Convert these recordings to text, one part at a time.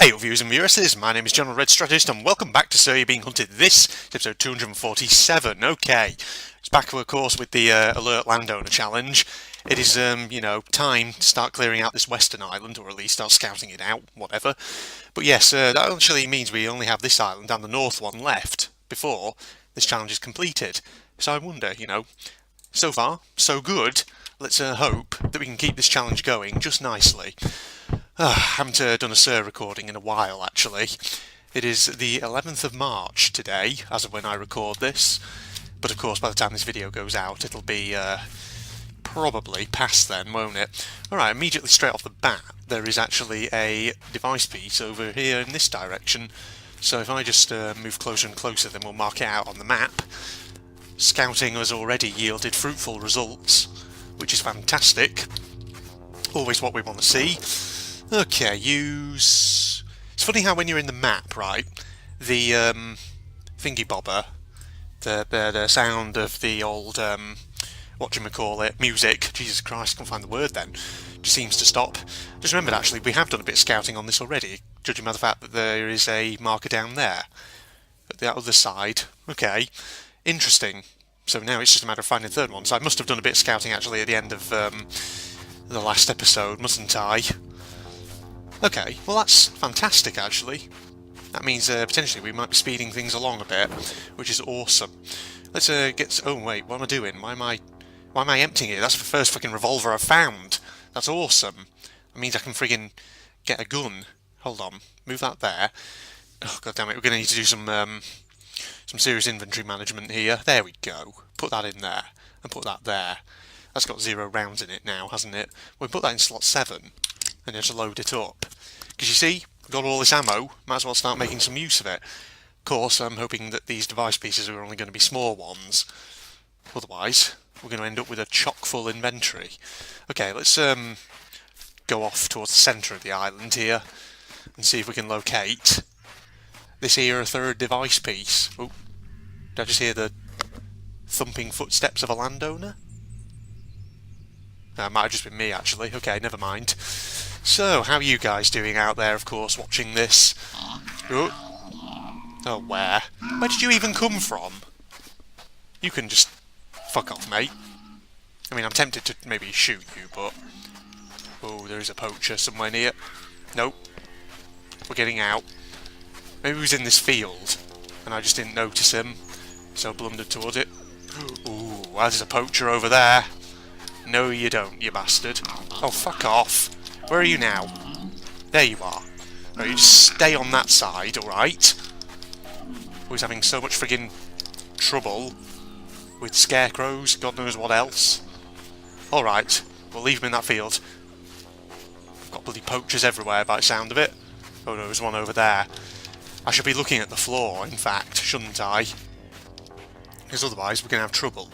Hey viewers and viewers, my name is John Red Strategist and welcome back to Sir You're Being Hunted. This is episode 247. Okay, it's back of course with the Alert Landowner Challenge. It is, time to start clearing out this western island, or at least start scouting it out, whatever. But yes, that actually means we only have this island and the north one left before this challenge is completed. So I wonder, so far, so good. Let's hope that we can keep this challenge going just nicely. Haven't done a Sir recording in a while, actually. It is the 11th of March today, as of when I record this. But of course, by the time this video goes out, it'll be probably past then, won't it? Alright, immediately straight off the bat, there is actually a device piece over here in this direction. So if I just move closer and closer, then we'll mark it out on the map. Scouting has already yielded fruitful results, which is fantastic. Always what we want to see. Okay, use... It's funny how when you're in the map, right, the thingy bobber, the sound of the old, whatchamacallit, music, Jesus Christ, can't find the word then, just seems to stop. Just remembered actually, we have done a bit of scouting on this already, judging by the fact that there is a marker down there, at the other side. Okay, interesting. So now it's just a matter of finding the third one, so I must have done a bit of scouting actually at the end of the last episode, mustn't I? Okay, well that's fantastic actually. That means potentially we might be speeding things along a bit, which is awesome. Let's get... Oh wait, what am I doing? Why am I emptying it? That's the first fucking revolver I've found. That's awesome. That means I can friggin' get a gun. Hold on, move that there. Oh god damn it, we're gonna need to do some serious inventory management here. There we go. Put that in there and put that there. That's got 0 rounds in it now, hasn't it? We'll put that in slot 7. And just load it up. Because you see, we've got all this ammo, might as well start making some use of it. Of course, I'm hoping that these device pieces are only going to be small ones. Otherwise, we're going to end up with a chock-full inventory. Okay, let's go off towards the centre of the island here and see if we can locate this here third device piece. Oh, did I just hear the thumping footsteps of a landowner? That might have just been me, actually. Okay, never mind. So, how are you guys doing out there, of course, watching this? Oh, where? Where did you even come from? You can just fuck off, mate. I mean, I'm tempted to maybe shoot you, but... Oh, there is a poacher somewhere near. Nope. We're getting out. Maybe he was in this field, and I just didn't notice him, so blundered towards it. Ooh, there's a poacher over there. No, you don't, you bastard. Oh, fuck off. Where are you now? There you are. Right, you just stay on that side, alright? Always having so much friggin' trouble with scarecrows, God knows what else. Alright, we'll leave him in that field. I've got bloody poachers everywhere by the sound of it. Oh no, there's one over there. I should be looking at the floor, in fact, shouldn't I? Because otherwise we're going to have trouble.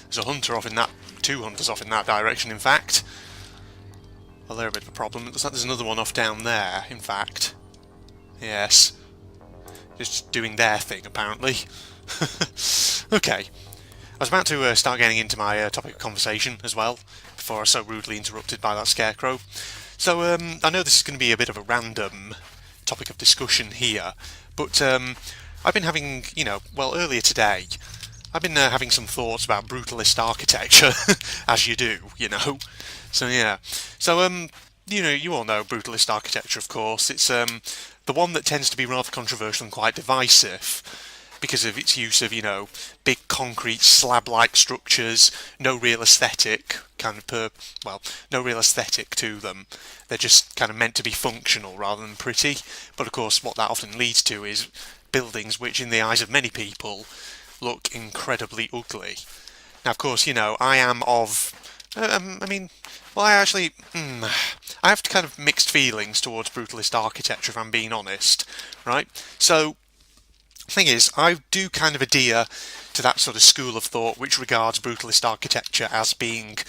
There's a hunter off in that... 2 hunters off in that direction, in fact. Well, they're a bit of a problem. It looks like there's another one off down there, in fact. Yes. Just doing their thing, apparently. Okay. I was about to start getting into my topic of conversation as well, before I was so rudely interrupted by that scarecrow. So, I know this is going to be a bit of a random topic of discussion here, but I've been having, earlier today, I've been having some thoughts about brutalist architecture, as you do, So yeah, so you all know brutalist architecture, of course. It's the one that tends to be rather controversial and quite divisive because of its use of big concrete slab-like structures, no real aesthetic, no real aesthetic to them. They're just kind of meant to be functional rather than pretty. But of course, what that often leads to is buildings which, in the eyes of many people, look incredibly ugly. Now, of course, I am of... I have kind of mixed feelings towards brutalist architecture, if I'm being honest, right? So, the thing is, I do kind of adhere to that sort of school of thought which regards brutalist architecture as being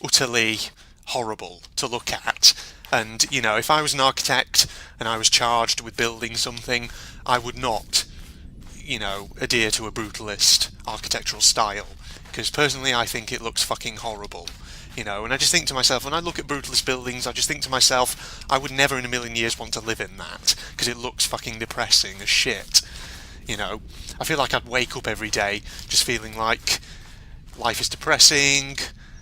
utterly horrible to look at. And, if I was an architect and I was charged with building something, I would not adhere to a brutalist architectural style, because personally I think it looks fucking horrible. you know, and I just think to myself, when I look at brutalist buildings, I just think to myself, I would never in a million years want to live in that, because it looks fucking depressing as shit, you know. I feel like I'd wake up every day just feeling like life is depressing,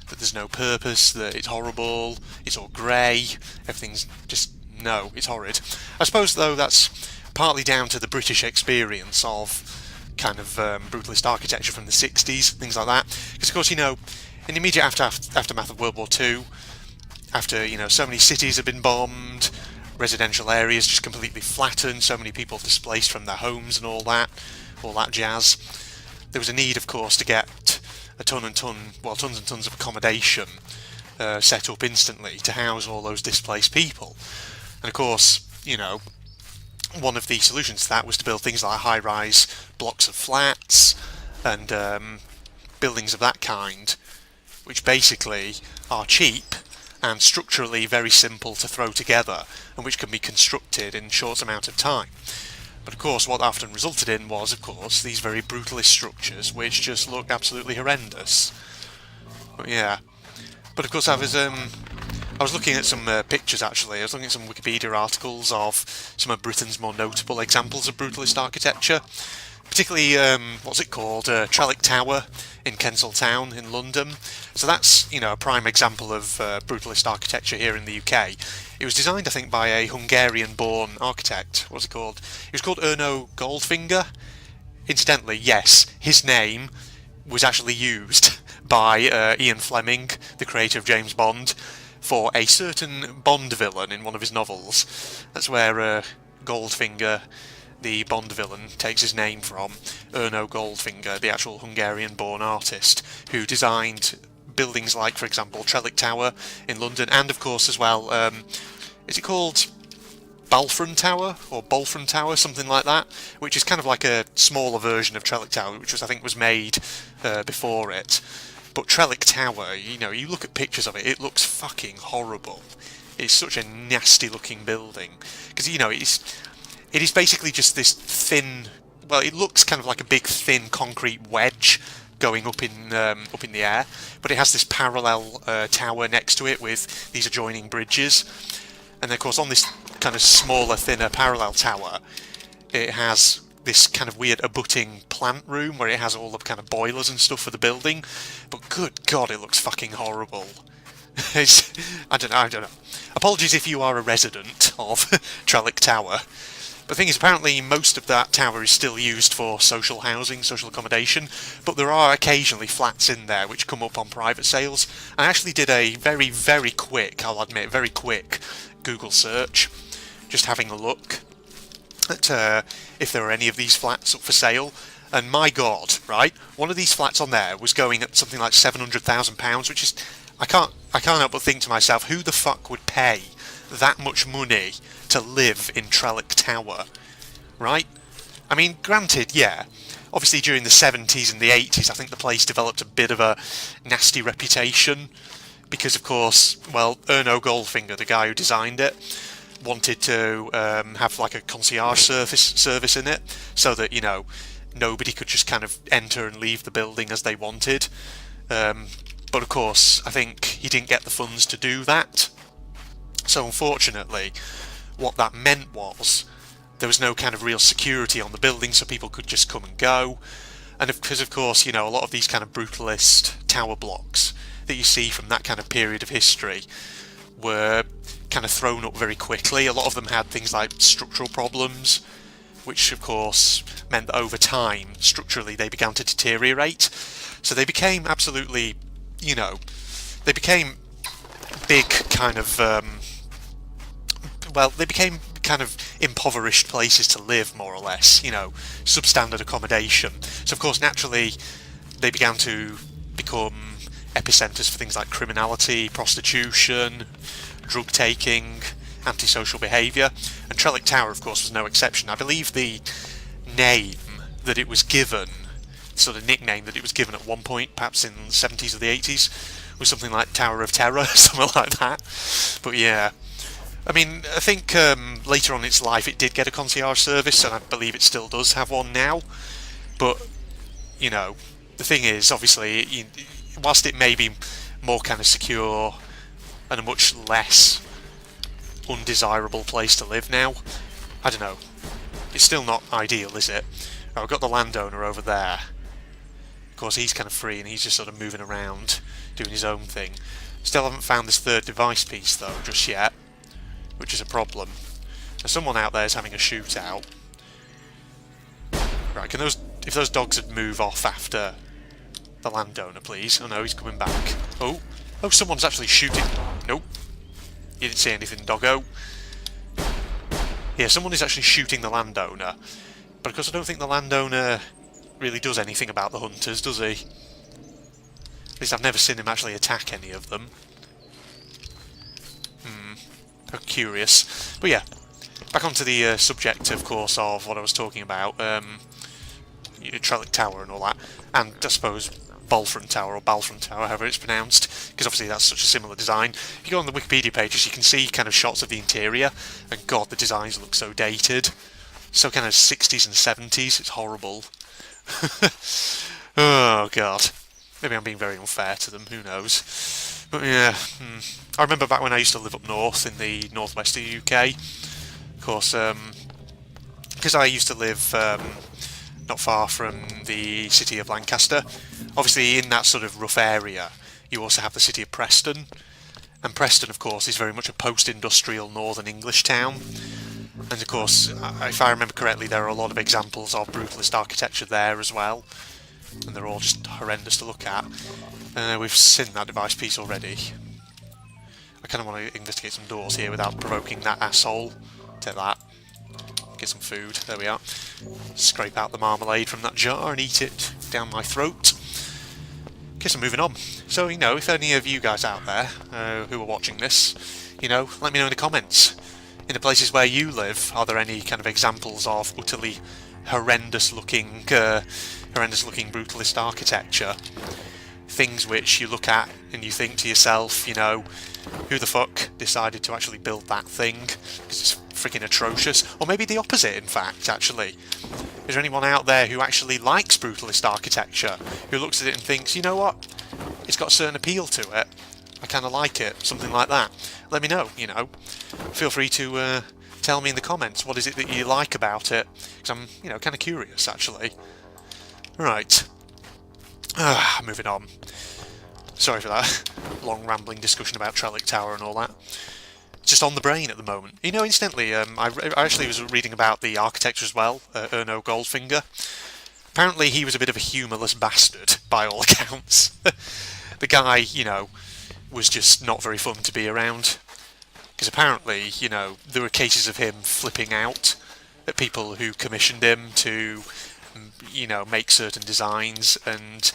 that there's no purpose, that it's horrible, it's all grey, everything's just, no, it's horrid. I suppose, though, that's partly down to the British experience of kind of brutalist architecture from the 60s, things like that, because, of course, you know, in the immediate aftermath of World War II, after, you know, so many cities have been bombed, residential areas just completely flattened, so many people displaced from their homes and all that jazz, there was a need, of course, to get tons and tons of accommodation set up instantly to house all those displaced people. And of course, you know, one of the solutions to that was to build things like high-rise blocks of flats and buildings of that kind, which basically are cheap and structurally very simple to throw together, and which can be constructed in a short amount of time. But of course, what often resulted in was, of course, these very brutalist structures, which just look absolutely horrendous. But yeah. But of course, I was looking at some pictures, actually. I was looking at some Wikipedia articles of some of Britain's more notable examples of brutalist architecture. Particularly, what's it called? Trellick Tower in Kensal Town in London. So that's, you know, a prime example of brutalist architecture here in the UK. It was designed, I think, by a Hungarian-born architect. What's it called? It was called Erno Goldfinger. Incidentally, yes, his name was actually used by Ian Fleming, the creator of James Bond, for a certain Bond villain in one of his novels. That's where Goldfinger, the Bond villain, takes his name from. Erno Goldfinger, the actual Hungarian-born artist, who designed buildings like, for example, Trellick Tower in London, and of course as well, is it called Balfron Tower or Balfron Tower, something like that, which is kind of like a smaller version of Trellick Tower, which was, I think, was made before it. But Trellick Tower, you know, you look at pictures of it, it looks fucking horrible. It's such a nasty looking building, because, you know, it is basically just this thin, well, it looks kind of like a big thin concrete wedge going up in the air, but it has this parallel tower next to it with these adjoining bridges, and then, of course, on this kind of smaller, thinner parallel tower, it has this kind of weird abutting plant room where it has all the kind of boilers and stuff for the building, but good God, it looks fucking horrible. I don't know. Apologies if you are a resident of Trellick Tower. But the thing is, apparently most of that tower is still used for social housing, social accommodation, but there are occasionally flats in there which come up on private sales. I actually did a very, very quick, I'll admit, very quick Google search, just having a look at if there were any of these flats up for sale, and my God, right, one of these flats on there was going at something like £700,000, which is, I can't help but think to myself, who the fuck would pay that much money to live in Trellick Tower, right? I mean, granted, yeah, obviously during the 70s and the 80s, I think the place developed a bit of a nasty reputation, because, of course, well, Erno Goldfinger, the guy who designed it, wanted to have like a concierge service in it, so that, you know, nobody could just kind of enter and leave the building as they wanted. But of course, I think he didn't get the funds to do that. So unfortunately, what that meant was there was no kind of real security on the building, so people could just come and go. And because, of course, you know, a lot of these kind of brutalist tower blocks that you see from that kind of period of history were kind of thrown up very quickly. A lot of them had things like structural problems, which of course meant that over time, structurally, they began to deteriorate. So they became absolutely, you know, they became big kind of, well, they became kind of impoverished places to live, more or less, you know, substandard accommodation. So of course, naturally, they began to become epicentres for things like criminality, prostitution, drug taking, antisocial behaviour, and Trellick Tower, of course, was no exception. I believe the name that it was given, sort of nickname that it was given at one point, perhaps in the 70s or the 80s, was something like Tower of Terror, something like that. But yeah, I mean, I think later on in its life it did get a concierge service, and I believe it still does have one now. But, you know, the thing is, obviously, whilst it may be more kind of secure and a much less undesirable place to live now. I don't know. It's still not ideal, is it? Right, we've got the landowner over there. Of course, he's kind of free and he's just sort of moving around, doing his own thing. Still haven't found this third device piece though, just yet, which is a problem. Now, someone out there is having a shootout. Right, if those dogs would move off after the landowner, please. Oh no, he's coming back. Oh, someone's actually shooting. Nope. You didn't see anything, doggo. Yeah, someone is actually shooting the landowner. But of course I don't think the landowner really does anything about the hunters, does he? At least I've never seen him actually attack any of them. How curious. But yeah, back onto the subject, of course, of what I was talking about. Trellick Tower and all that. And I suppose Balfron Tower, or Balfron Tower, however it's pronounced, because obviously that's such a similar design. If you go on the Wikipedia pages, you can see kind of shots of the interior, and god, the designs look so dated. So kind of 60s and 70s, it's horrible. Oh god. Maybe I'm being very unfair to them, who knows. But yeah, I remember back when I used to live up north in the northwest of the UK. Of course, because I used to live not far from the city of Lancaster. Obviously in that sort of rough area you also have the city of Preston, and Preston of course is very much a post-industrial northern English town, and of course if I remember correctly there are a lot of examples of brutalist architecture there as well, and they're all just horrendous to look at. We've seen that device piece already. I kind of want to investigate some doors here without provoking that asshole. Take that. Get some food. There we are. Scrape out the marmalade from that jar and eat it down my throat. Okay, so moving on. So, if any of you guys out there who are watching this, let me know in the comments. In the places where you live, are there any kind of examples of utterly horrendous-looking brutalist architecture? Things which you look at and you think to yourself, who the fuck decided to actually build that thing? Because it's freaking atrocious. Or maybe the opposite, in fact, actually. Is there anyone out there who actually likes brutalist architecture? Who looks at it and thinks, you know what? It's got a certain appeal to it. I kind of like it. Something like that. Let me know, Feel free to tell me in the comments what is it that you like about it. Because I'm, kind of curious, actually. Right. Moving on. Sorry for that long rambling discussion about Trellick Tower and all that. It's just on the brain at the moment. Instantly, I actually was reading about the architecture as well, Erno Goldfinger. Apparently he was a bit of a humourless bastard, by all accounts. The guy, was just not very fun to be around. Because apparently, there were cases of him flipping out at people who commissioned him to make certain designs, and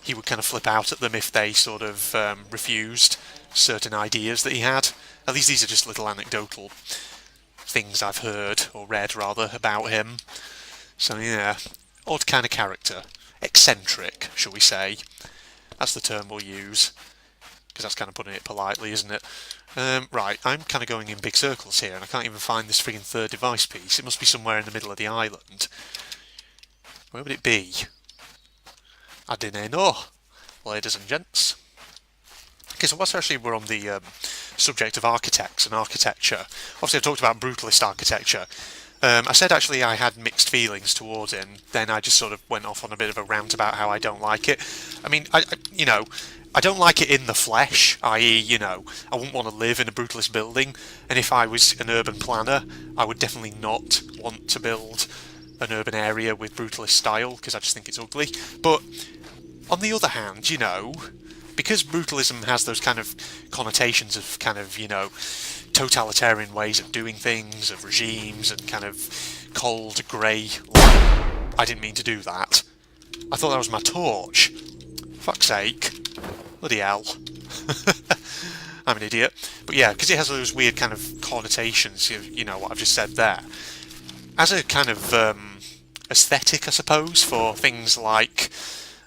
he would kind of flip out at them if they sort of refused certain ideas that he had. At least these are just little anecdotal things I've heard, or read rather, about him. So yeah, odd kind of character. Eccentric, shall we say. That's the term we'll use, because that's kind of putting it politely, isn't it? Right, I'm kind of going in big circles here, and I can't even find this friggin' third device piece. It must be somewhere in the middle of the island. Where would it be? I didn't know, ladies and gents. Okay, so whilst actually we're on the subject of architects and architecture, obviously I talked about brutalist architecture. I said actually I had mixed feelings towards it, and then I just sort of went off on a bit of a rant about how I don't like it. I mean, I don't like it in the flesh, i.e., I wouldn't want to live in a brutalist building, and if I was an urban planner, I would definitely not want to build an urban area with brutalist style, because I just think it's ugly. But on the other hand, because brutalism has those kind of connotations of kind of, totalitarian ways of doing things, of regimes, and kind of cold, grey light. I didn't mean to do that. I thought that was my torch. Fuck's sake. Bloody hell. I'm an idiot. But yeah, because it has those weird kind of connotations, what I've just said there. As a kind of aesthetic, I suppose, for things like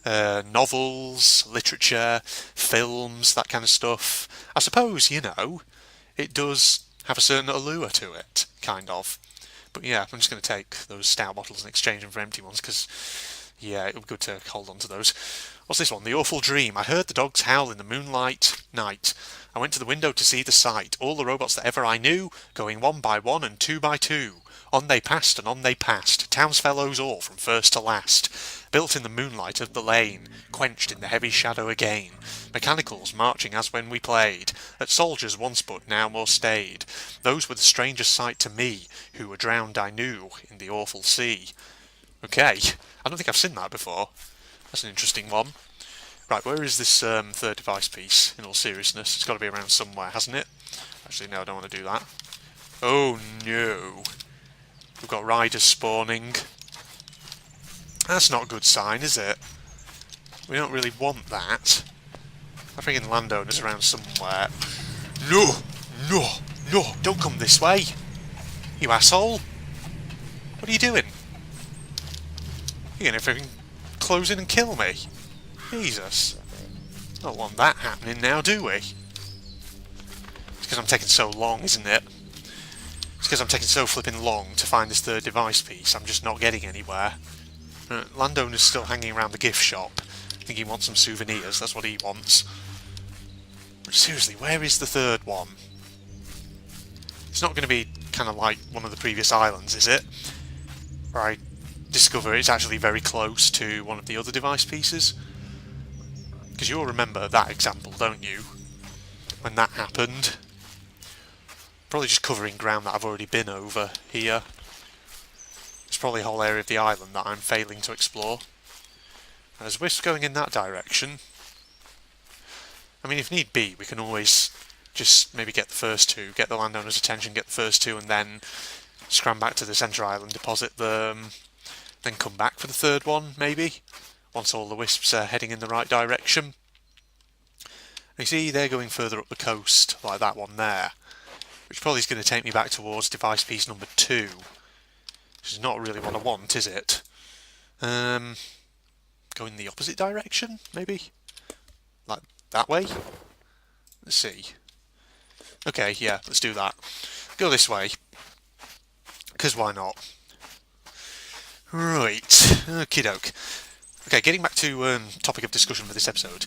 novels, literature, films, that kind of stuff, I suppose, it does have a certain allure to it, kind of. But yeah, I'm just going to take those stout bottles and exchange them for empty ones, because, yeah, it would be good to hold on to those. What's this one? The awful dream. I heard the dogs howl in the moonlight night. I went to the window to see the sight. All the robots that ever I knew, going one by one and two by two. On they passed and on they passed, townsfellows all from first to last. Built in the moonlight of the lane, quenched in the heavy shadow again. Mechanicals marching as when we played, at soldiers once but now more staid. Those were the strangest sight to me, who were drowned I knew in the awful sea. Okay, I don't think I've seen that before. That's an interesting one. Right, where is this third device piece, in all seriousness? It's got to be around somewhere, hasn't it? Actually, no, I don't want to do that. Oh, no. We've got riders spawning. That's not a good sign, is it? We don't really want that. I think the landowner's around somewhere. No! No! No! Don't come this way! You asshole! What are you doing? You're gonna freaking close in and kill me. Jesus. Don't want that happening now, do we? It's because I'm taking so long, isn't it? It's because I'm taking so flipping long to find this third device piece. I'm just not getting anywhere. Landowner's still hanging around the gift shop. I think he wants some souvenirs, that's what he wants. But seriously, where is the third one? It's not going to be kind of like one of the previous islands, is it? Where I discover it's actually very close to one of the other device pieces. Because you'll remember that example, don't you? When that happened. Probably just covering ground that I've already been over here. There's probably a whole area of the island that I'm failing to explore. There's wisps going in that direction. I mean, if need be, we can always just maybe get the first two, get the landowner's attention, get the first two, and then scram back to the centre island, deposit them, then come back for the third one, maybe, once all the wisps are heading in the right direction. You see, they're going further up the coast, like that one there, which probably is going to take me back towards device piece number 2, which is not really what I want, is it? Go in the opposite direction, maybe? Like that way? Let's see. Okay, yeah, let's do that. Go this way. Because why not? Right, okie doke. Okay, getting back to topic of discussion for this episode.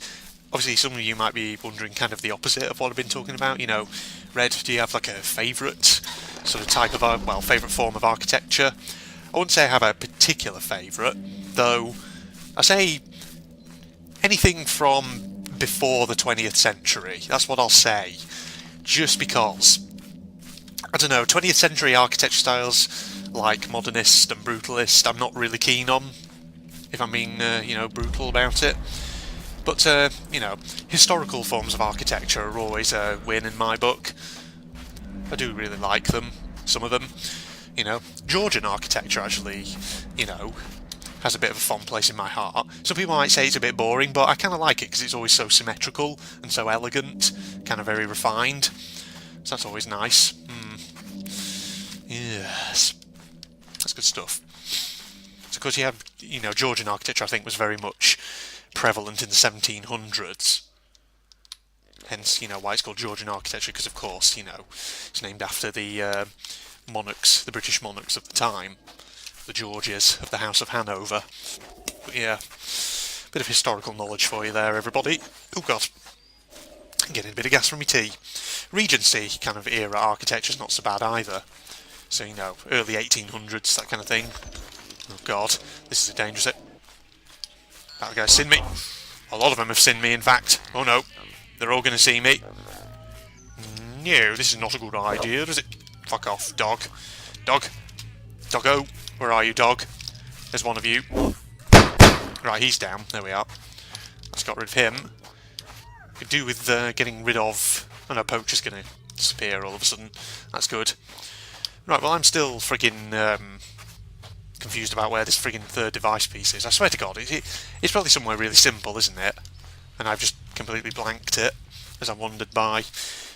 Obviously, some of you might be wondering kind of the opposite of what I've been talking about. You know, Red, do you have like a favourite sort of type of, favourite form of architecture? I wouldn't say I have a particular favourite, though I say anything from before the 20th century. That's what I'll say. Just because, I don't know, 20th century architecture styles like modernist and brutalist I'm not really keen on, if I'm being, brutal about it. But, historical forms of architecture are always a win in my book. I do really like them, some of them. Georgian architecture actually, has a bit of a fond place in my heart. Some people might say it's a bit boring, but I kind of like it because it's always so symmetrical and so elegant, kind of very refined. So that's always nice. Yes. That's good stuff. So, of course, you have, Georgian architecture, I think, was very much prevalent in the 1700s. Hence, why it's called Georgian architecture, because, of course, it's named after the monarchs, the British monarchs of the time, the Georges of the House of Hanover. But, yeah, bit of historical knowledge for you there, everybody. Oh, God. I'm getting a bit of gas from my tea. Regency kind of era architecture's not so bad either. So, early 1800s, that kind of thing. Oh, God. This is a dangerous... That guy's seen me. A lot of them have seen me, in fact. Oh, no. They're all going to see me. No, this is not a good idea, is it? Fuck off, dog. Dog. Doggo. Where are you, dog? There's one of you. Right, he's down. There we are. Let's got rid of him. Could do with getting rid of... Oh no, Poacher's going to disappear all of a sudden. That's good. Right, well, I'm still friggin' confused about where this friggin' third device piece is. I swear to God, it's probably somewhere really simple, isn't it? And I've just completely blanked it as I wandered by.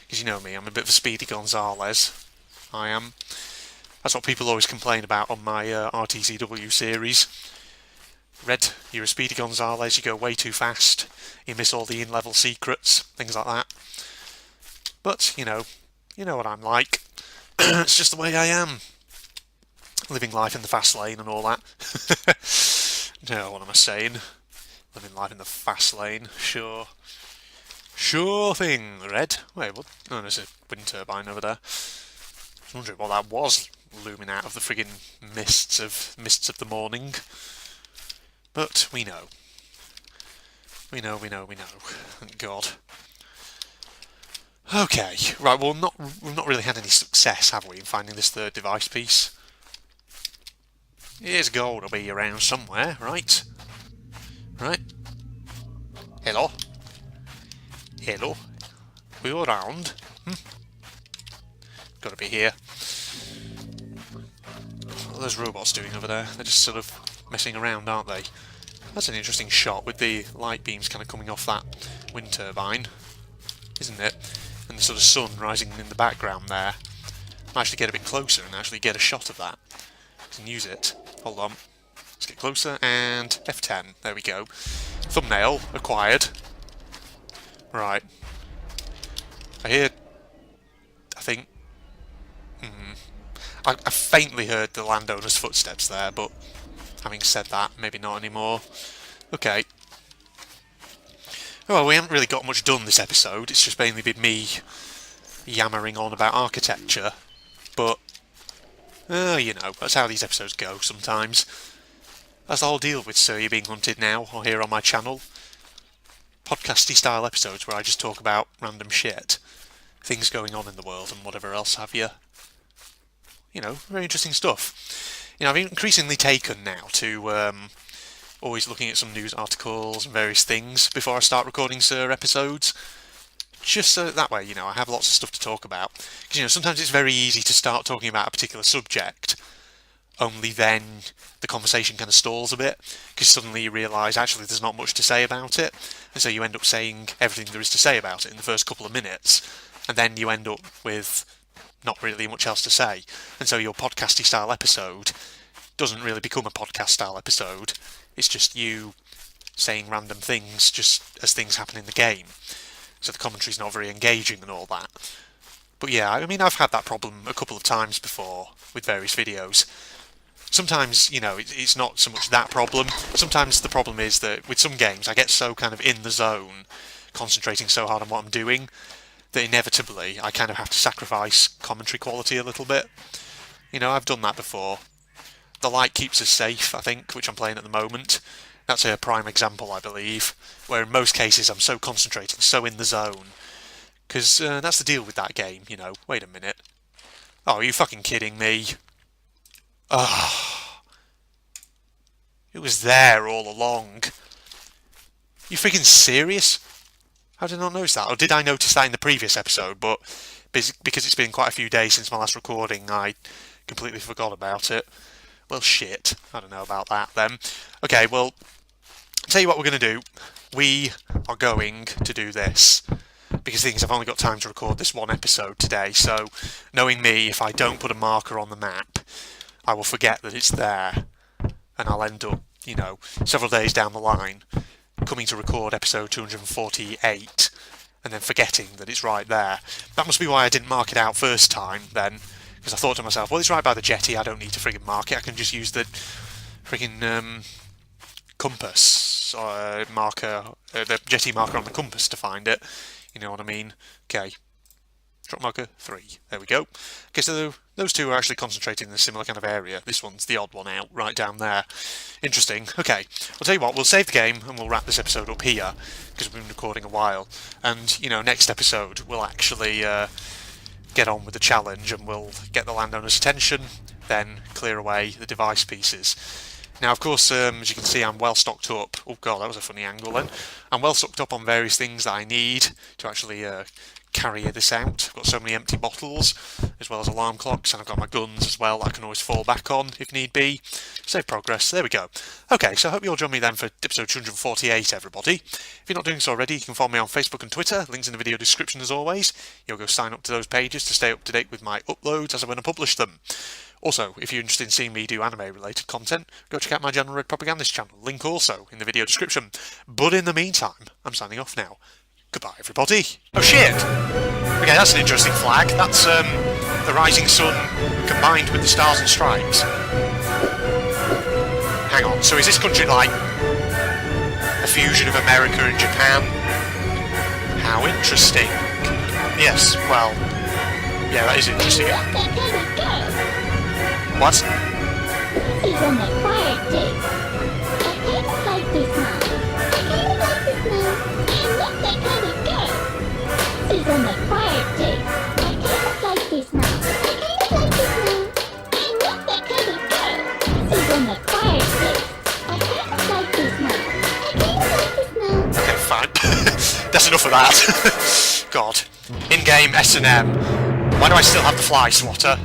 Because you know me, I'm a bit of a Speedy Gonzales. I am. That's what people always complain about on my RTCW series. Red, you're a Speedy Gonzales, you go way too fast, you miss all the in-level secrets, things like that. But, you know what I'm like. It's just the way I am. Living life in the fast lane and all that. No, what am I saying? Living life in the fast lane, sure. Sure thing, Red. Wait, what? Oh, there's a wind turbine over there. I was wondering what that was looming out of the friggin' mists of the morning. But we know. We know. Thank God. Okay, right, well, we've not really had any success, have we, in finding this third device piece? Here's gold, it'll be around somewhere, right? Right. Hello? Hello? We're around? Gotta be here. What are those robots doing over there? They're just sort of messing around, aren't they? That's an interesting shot with the light beams kind of coming off that wind turbine, isn't it? And the sort of sun rising in the background there. Might actually get a bit closer and actually get a shot of that. Can use it. Hold on. Let's get closer and F10. There we go. Thumbnail acquired. Right. I think. I faintly heard the landowner's footsteps there, but having said that, maybe not anymore. Okay. Well, we haven't really got much done this episode. It's just mainly been me yammering on about architecture. But, you know, that's how these episodes go sometimes. That's the whole deal with Sir You're Being Hunted now, or here on my channel. Podcasty style episodes where I just talk about random shit. Things going on in the world and whatever else have you. You know, very interesting stuff. You know, I've increasingly taken now to always looking at some news articles and various things before I start recording Sir episodes. Just so that way, you know, I have lots of stuff to talk about. Because, you know, sometimes it's very easy to start talking about a particular subject, only then the conversation kind of stalls a bit, because suddenly you realise actually there's not much to say about it, and so you end up saying everything there is to say about it in the first couple of minutes, and then you end up with not really much else to say, and so your podcasty style episode doesn't really become a podcast style episode. It's just you saying random things just as things happen in the game. So the commentary's not very engaging and all that. But yeah, I mean, I've had that problem a couple of times before with various videos. Sometimes, you know, it's not so much that problem. Sometimes the problem is that with some games I get so kind of in the zone, concentrating so hard on what I'm doing, that inevitably I kind of have to sacrifice commentary quality a little bit. You know, I've done that before. The Light keeps us safe, I think, which I'm playing at the moment. That's a prime example, I believe, where in most cases I'm so concentrating, so in the zone. Because that's the deal with that game, you know. Wait a minute. Oh, are you fucking kidding me? Oh. It was there all along. You freaking serious? How did I not notice that? Or did I notice that in the previous episode, but because it's been quite a few days since my last recording, I completely forgot about it. Well, shit. I don't know about that then. Okay, well, I'll tell you what we're going to do. We are going to do this. Because things, I've only got time to record this one episode today, so knowing me, if I don't put a marker on the map, I will forget that it's there. And I'll end up, you know, several days down the line, coming to record episode 248, and then forgetting that it's right there. That must be why I didn't mark it out first time, then. Because I thought to myself, well, it's right by the jetty, I don't need to friggin' mark it, I can just use the friggin' compass marker, the jetty marker on the compass to find it. You know what I mean? Okay. Drop marker 3. There we go. Okay, so those two are actually concentrating in a similar kind of area. This one's the odd one out, right down there. Interesting. Okay, I'll tell you what, we'll save the game and we'll wrap this episode up here, because we've been recording a while. And, you know, next episode we'll actually get on with the challenge and we'll get the landowner's attention, then clear away the device pieces. Now, of course, as you can see, I'm well stocked up. Oh god, that was a funny angle then. I'm well stocked up on various things that I need to actually carry this out. I've got so many empty bottles, as well as alarm clocks, and I've got my guns as well that I can always fall back on if need be. Save progress, there we go. Okay, so I hope you'll join me then for episode 248, everybody. If you're not doing so already, you can follow me on Facebook and Twitter, links in the video description as always. You'll go sign up to those pages to stay up to date with my uploads as and when I publish them. Also, if you're interested in seeing me do anime-related content, go check out my General Red Propagandist channel, link also in the video description. But in the meantime, I'm signing off now. Goodbye, everybody. Oh shit! Okay, that's an interesting flag. That's the rising sun combined with the stars and stripes. Hang on, so is this country like a fusion of America and Japan. How interesting. Yes, well, yeah, that is interesting. What? He's on the quiet tape. I kind of like this now. Not that kind of girl. He's on the quiet tape. I kind of like this now. Not that kind of girl. He's on the quiet tape. I kind of like this now. Okay, fine. That's enough of that. God. In-game S&M. Why do I still have the fly swatter?